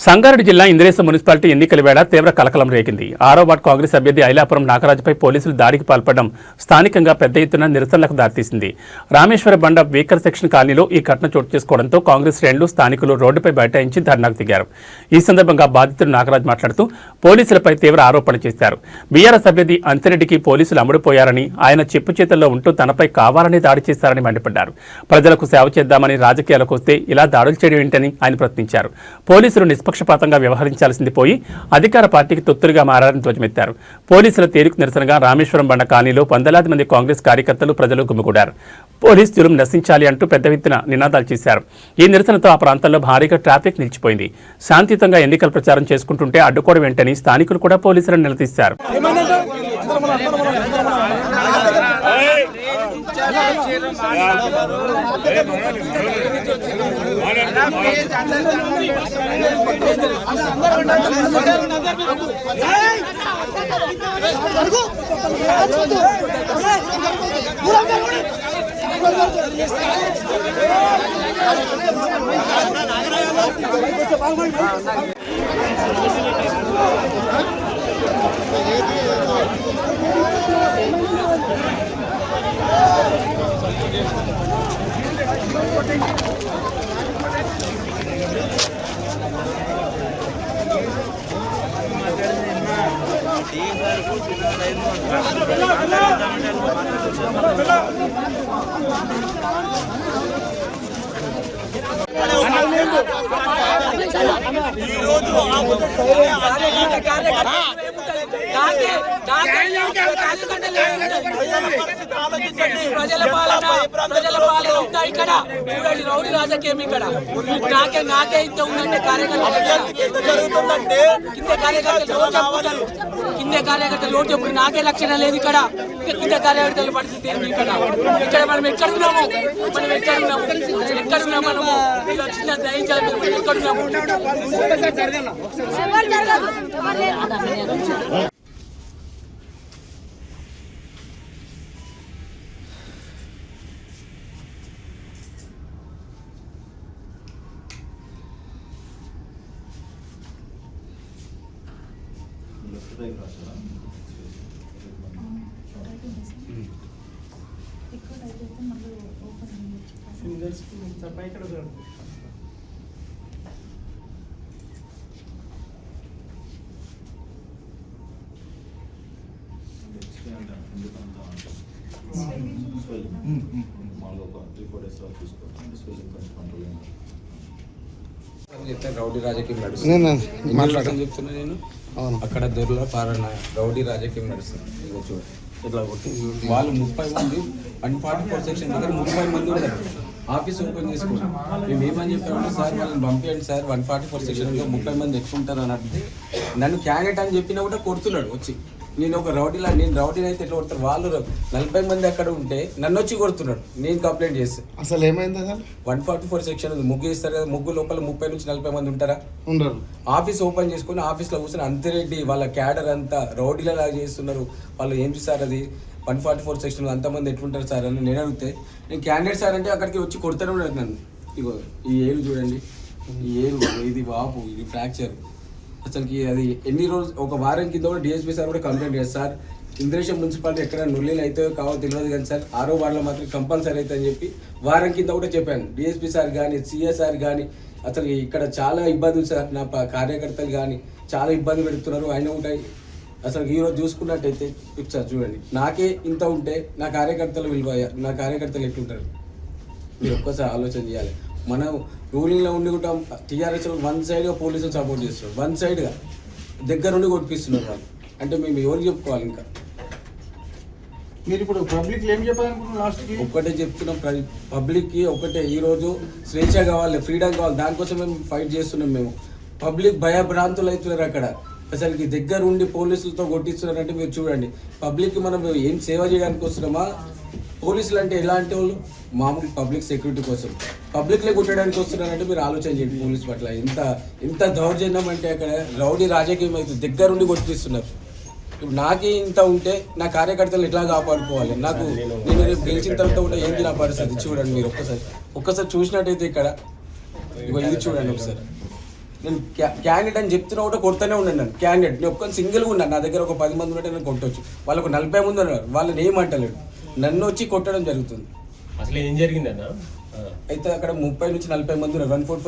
సంగారెడ్డి జిల్లా ఇంద్రేశ్వరం మున్సిపాలిటీ ఎన్నికల వేళ తీవ్ర కలకలం రేగింది. 6వ వార్డు కాంగ్రెస్ అభ్యర్థి ఐలాపురం నాగరాజుపై పోలీసులు దాడికి పాల్పడడం స్థానికంగా పెద్ద ఎత్తున నిరసనలకు దారితీసింది. రామేశ్వర బండ వీకర్ సెక్షన్ కాలనీలో ఈ ఘటన చోటు చేసుకోవడంతో కాంగ్రెస్ శ్రేణులు స్థానికులు రోడ్డుపై బైఠాయించి ధర్నాకు దిగారు. ఈ సందర్భంగా బాధితుడు నాగరాజు మాట్లాడుతూ పోలీసులపై తీవ్ర ఆరోపణలు చేశారు. బీఆర్ఎస్ అభ్యర్థి అంతిరెడ్డికి పోలీసులు అమ్ముడుపోయారని, ఆయన చెప్పు చేతుల్లో ఉంటూ తనపై కావాలని దాడి చేశారని మండిపడ్డారు. ప్రజలకు సేవ చేద్దామని రాజకీయాలకు వస్తే ఇలా దాడులు చేయడం ఏంటని ఆయన ప్రశ్నించారు. పోలీసులు నిష్పక్షపాతంగా వ్యవహరించాల్సింది పోయి అధికార పార్టీకి తొత్తులుగా మారారని ధ్వజమెత్తారు. పోలీసుల తీరుకు నిరసనగా రామేశ్వరం బండ కాలనీలో వందలాది మంది కాంగ్రెస్ కార్యకర్తలు ప్రజలు గుమిగూడారు. పోలీస్ జులుం నశించాలి అంటూ పెద్ద ఎత్తున నినాదాలు చేశారు. ఈ నిరసనతో ఆ ప్రాంతంలో భారీగా ట్రాఫిక్ నిలిచిపోయింది. శాంతియుతంగా ఎన్నికల ప్రచారం చేసుకుంటుంటే అడ్డుకోవడం ఏంటని స్థానికులు కూడా పోలీసులను నిలదీశారు. ప్రజల పాలన ఉందా ఇక్కడ? చూడండి, రౌడీ రాజకీయం ఇక్కడ. నాకే ఇంత ఉందంటే కింద కార్యకర్తలు ఓటు చెప్పుడు నాకే రక్షణ లేదు ఇక్కడ. కింద కార్యకర్తల పరిస్థితి ఏంటి ఇక్కడ? ఇక్కడ మనం ఎక్కడున్నాము? మనము ఇలా చిన్న దయించాలి. ఎక్కడున్నాము? రౌడీ రాజకీయం నడుస్తుంది చెప్తున్నా నేను. అక్కడ దొరలో పాలన రౌడీ రాజకీయం నడుస్తుంది. చూడండి, ఇట్లా కొట్టి వాళ్ళు 30 మంది 144 సెక్షన్ దగ్గర 30 మంది ఉన్నారు. ఆఫీస్ ఓపెన్ చేసుకోండి. మేము ఏమని చెప్పామంటే, సార్ వాళ్ళని పంపించండి సార్, 144 సెక్షన్లో 30 మంది ఎక్కువ ఉంటారు అని అంటే నన్ను క్యాండిడేట్ అని చెప్పినా కూడా కొడుతున్నాడు వచ్చి. నేను ఒక నేను రౌడీని అయితే ఎట్లా కొడతారు? వాళ్ళు 40 మంది అక్కడ ఉంటే నన్ను వచ్చి కొడుతున్నాడు. నేను కంప్లైంట్ చేస్తే అసలు ఏమైంది? అసలు 144 సెక్షన్ ఉంది. ముగ్గు ఇస్తారు కదా, ముగ్గు లోపల 30 నుంచి 40 మంది ఉంటారా? ఉండరు. ఆఫీస్ ఓపెన్ చేసుకుని ఆఫీస్లో కూర్చొని అంతిరెడ్డి వాళ్ళ క్యాడర్ అంతా రౌడీలలా చేస్తున్నారు. వాళ్ళు ఏంటి సార్ అది 144 సెక్షన్ అంతమంది ఎట్లుంటారు సార్ అని నేను అడిగితే, నేను క్యాండిడేట్ సార్ అంటే అక్కడికి వచ్చి కొడుతూనే ఉండదు నన్ను. ఇగో ఈ ఏలు చూడండి, ఈ ఏలు, ఇది వాపు, ఇది ఫ్రాక్చర్. అసలుకి అది ఎన్ని రోజులు, ఒక వారం కింద కూడా డిఎస్పీ సార్ కూడా కంప్లైంట్ చేస్తారు. సార్, ఇంద్రేశ్వరం మున్సిపాలిటీ ఎక్కడ నుల్లీలు అయితే కావో తెలియదు కానీ సార్ 6వ వార్డులో మాత్రం కంపల్సరీ అయితే అని చెప్పి వారం కింద కూడా చెప్పాను. డిఎస్పీ సార్ కానీ సిఎస్ సార్ కానీ అసలు ఇక్కడ చాలా ఇబ్బందులు సార్, నా కార్యకర్తలు కానీ చాలా ఇబ్బంది పెడుతున్నారు. ఆయన ఉంటాయి. అసలు ఈరోజు చూసుకున్నట్టయితే సార్ చూడండి, నాకే ఇంత ఉంటే నా కార్యకర్తలు విలువ, నా కార్యకర్తలు ఎట్లుంటారు మీరు ఒక్కసారి ఆలోచన చేయాలి. మనం రూలింగ్లో ఉండి కూడా టీఆర్ఎస్ 1 సైడ్గా పోలీసులు సపోర్ట్ చేస్తున్నారు, 1 సైడ్గా దగ్గర నుండి కొట్టిస్తున్నారు వాళ్ళు. అంటే మేము ఎవరికి చెప్పుకోవాలి? ఇంకా మీరు ఇప్పుడు పబ్లిక్ ఏం చెప్పాలనుకుంటున్నారు? లాస్ట్కి ఒక్కటే చెప్తున్నాం, పబ్లిక్కి ఒకటే, ఈరోజు స్వేచ్ఛ కావాలి, ఫ్రీడమ్ కావాలి, దానికోసం మేము ఫైట్ చేస్తున్నాం. మేము పబ్లిక్ భయభ్రాంతులు అవుతున్నారు అక్కడ. అసలుకి దగ్గర ఉండి పోలీసులతో కొట్టిస్తున్నారంటే మీరు చూడండి. పబ్లిక్కి మనం ఏం సేవ చేయడానికి వస్తున్నామా? పోలీసులు అంటే ఎలాంటి వాళ్ళు? మామూలు పబ్లిక్ సెక్యూరిటీ కోసం పబ్లిక్లే కొట్టడానికి వస్తున్నారంటే మీరు ఆలోచన చేయండి. పోలీస్ పట్ల ఎంత దౌర్జన్యం అంటే అక్కడ రౌడీ రాజకీయం అయితే దగ్గరుండి కొట్టిస్తున్నారు. ఇప్పుడు నాకే ఇంత ఉంటే నా కార్యకర్తలు ఎట్లా కాపాడుకోవాలి? నాకు నేను రేపు గెలిచిన తర్వాత కూడా ఏంటి నా పరిస్థితి? చూడండి మీరు ఒక్కసారి చూసినట్టయితే ఇక్కడ ఇది చూడండి ఒకసారి. నేను క్యాండిడేట్ అని చెప్తున్నా కూడా కొడుతూనే ఉన్నాను. నేను క్యాండిడేట్ నేను ఒక్క సింగిల్గా ఉన్నాను. నా దగ్గర ఒక 10 మంది ఉంటే నేను కొట్టవచ్చు. వాళ్ళకు 40 మంది ఉన్నారు. వాళ్ళని ఏమంటలేడు, నన్ను వచ్చి కొట్టడం జరుగుతుంది. అసలు ఏం జరిగిందన్న? అయితే అక్కడ 30 నుంచి 40 మంది ఉన్నారు. 144